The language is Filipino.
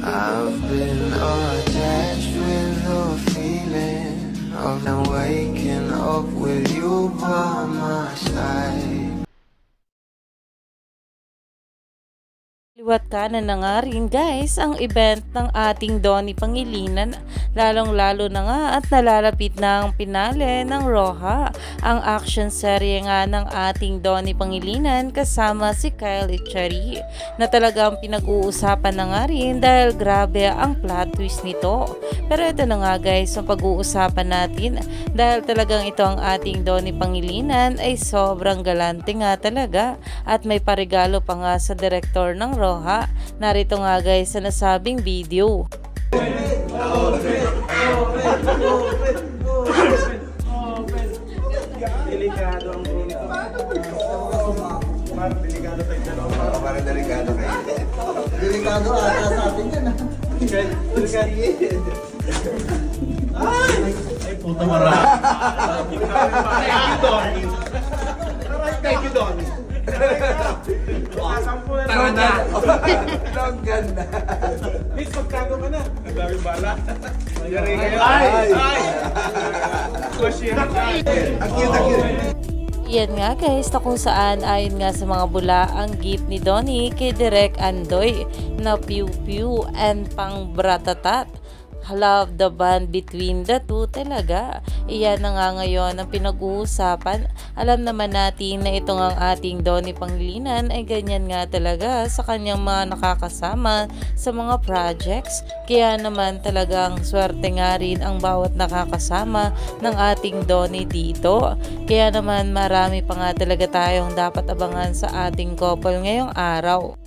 I've been attached with the feeling of now waking up with you by my side. Liwat kanan na nga rin guys ang event ng ating Donnie Pangilinan, lalong-lalo na nga at nalalapit na ang pinale ng Roja, ang action serye nga ng ating Donnie Pangilinan kasama si Kyle Echari, na talagang pinag-uusapan na nga rin dahil grabe ang plot twist nito. Pero ito na nga guys ang pag-uusapan natin, dahil talagang ito ang ating Donnie Pangilinan ay sobrang galante nga talaga at may paregalo pa nga sa direktor ng Roja. Narito nga guys sa nasabing video. Delikado ang ulo. Parang delikado tayo dalawa. Parang delikado kayo. Delikado ata sa atin yan. Ay, puta marami. Thank you, Don. Tara na! Long gun na! Please, magtago ka na. Ang daming bala. Ay! Ang cute. Yan nga guys na kung saan ayon nga sa mga bula ang gift ni Donnie kay Direk Andoy na Pew Pew and pang Bratatat. Love the bond between the two talaga. Iyan na nga ngayon ang pinag-uusapan. Alam naman natin na itong ang ating Donnie Pangilinan ay ganyan nga talaga sa kanyang mga nakakasama sa mga projects. Kaya naman talagang swerte nga rin ang bawat nakakasama ng ating Donnie dito. Kaya naman marami pa nga talaga tayong dapat abangan sa ating couple ngayong araw.